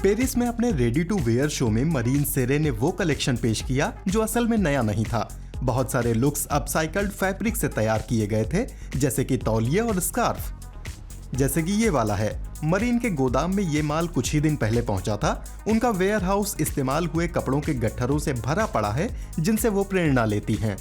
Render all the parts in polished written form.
Paris में अपने ready to where show में मरीन सेरे ने वो कलेक्शन पेश किया जो असल में नया नहीं था। बहुत सारे लुक्स अपसाइकल्ड फैब्रिक से तैयार किए गए थे, जैसे कि तौलिए और स्कार्फ। जैसे कि ये वाला है। मरीन के गोदाम में ये माल कुछ ही दिन पहले पहुंचा था। उनका वेयर हाउस इस्तेमाल हुए कपड़ों के गट्ठरों से भरा पड़ा है, जिनसे वो प्रेरणा लेती हैं।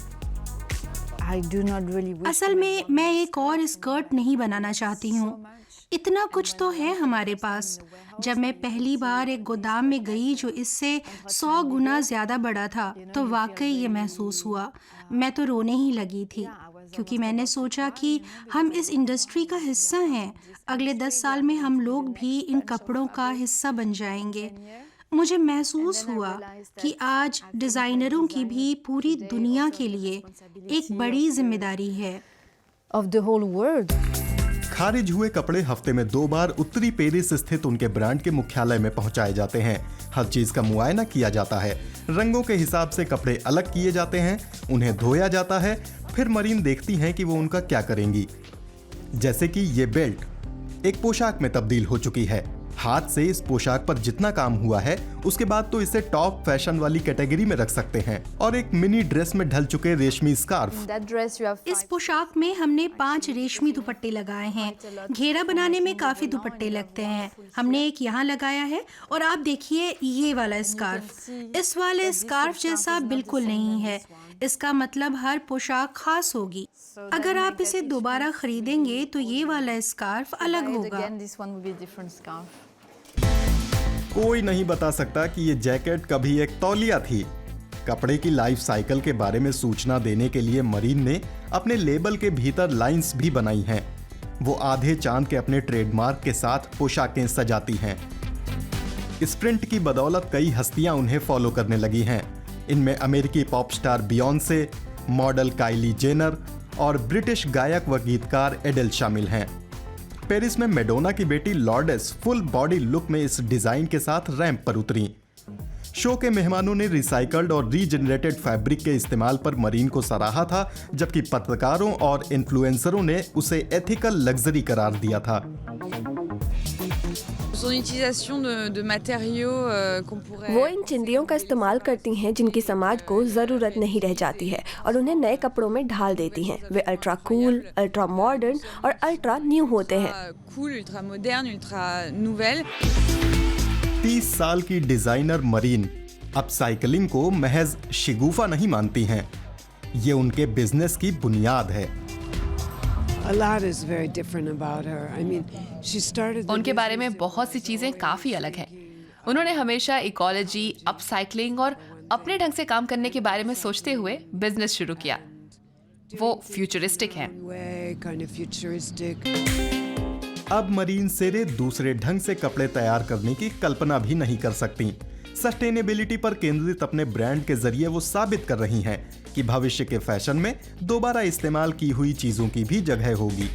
असल में मैं एक और स्कर्ट नहीं बनाना चाहती हूँ। इतना कुछ तो है हमारे पास। जब मैं पहली बार एक गोदाम में गई जो इससे 100 गुना ज्यादा बड़ा था, तो वाकई ये महसूस हुआ। मैं तो रोने ही लगी थी, क्योंकि मैंने सोचा कि हम इस इंडस्ट्री का हिस्सा हैं। अगले 10 साल में हम लोग भी इन कपड़ों का हिस्सा बन जाएंगे। मुझे महसूस हुआ कि आज डिजाइनरों की भी पूरी दुनिया के लिए एक बड़ी जिम्मेदारी है। खारिज हुए कपड़े हफ्ते में 2 बार उत्तरी पेरिस स्थित उनके ब्रांड के मुख्यालय में पहुंचाए जाते हैं। हर चीज का मुआयना किया जाता है। रंगों के हिसाब से कपड़े अलग किए जाते हैं, उन्हें धोया जाता है। फिर मरीन देखती हैं कि वो उनका क्या करेंगी। जैसे कि ये बेल्ट एक पोशाक में तब्दील हो चुकी है। हाथ से इस पोशाक पर जितना काम हुआ है, उसके बाद तो इसे टॉप फैशन वाली कैटेगरी में रख सकते हैं। और एक मिनी ड्रेस में ढल चुके रेशमी स्कार्फ। इस पोशाक में हमने 5 रेशमी दुपट्टे लगाए हैं। घेरा बनाने में काफी दुपट्टे लगते हैं। हमने एक यहाँ लगाया है, और आप देखिए ये वाला स्कार्फ इस वाले स्कार्फ जैसा बिल्कुल नहीं है। इसका मतलब हर पोशाक खास होगी। अगर आप इसे दोबारा खरीदेंगे तो ये वाला स्कार्फ अलग होगा। कोई नहीं बता सकता कि ये जैकेट कभी एक तौलिया थी। कपड़े की लाइफ साइकिल के बारे में सूचना देने के लिए मरीन ने अपने लेबल के भीतर लाइंस भी बनाई हैं। वो आधे चांद के अपने ट्रेडमार्क के साथ पोशाकें सजाती हैं। इस प्रिंट की बदौलत कई हस्तियां उन्हें फॉलो करने लगी हैं। इनमें अमेरिकी pop star Beyonce, model Kylie Jenner और ब्रिटिश गायक व गीतकार एडेल शामिल हैं। पेरिस में मैडोना की बेटी लॉर्डेस फुल बॉडी लुक में इस डिजाइन के साथ रैंप पर उतरी। शो के मेहमानों ने रिसाइकल्ड और रीजनरेटेड फैब्रिक के इस्तेमाल पर मरीन को सराहा था, जबकि पत्रकारों और इन्फ्लुएंसरों ने उसे एथिकल लग्जरी करार दिया था। वो इन चिंदियों का इस्तेमाल करती हैं जिनकी समाज को ज़रूरत नहीं रह जाती है, और उन्हें नए कपड़ों में ढाल देती हैं। वे अल्ट्रा कूल, अल्ट्रा मॉडर्न और अल्ट्रा न्यू होते हैं। 30 साल की डिजाइनर मरीन अपसाइकलिंग को महज शिगुफा नहीं मानती हैं। ये उनके बिजनेस की बुनियाद है। उनके बारे में बहुत सी चीजें काफी अलग हैं। उन्होंने हमेशा इकोलॉजी, अपसाइक्लिंग और अपने ढंग से काम करने के बारे में सोचते हुए बिजनेस शुरू किया। वो फ्यूचरिस्टिक हैं। अब मरीन सेरे दूसरे ढंग से कपड़े तैयार करने की कल्पना भी नहीं कर सकती। सस्टेनेबिलिटी पर केंद्रित अपने ब्रांड के जरिए वो साबित कर रही हैं कि भविष्य के फैशन में दोबारा इस्तेमाल की हुई चीजों की भी जगह होगी।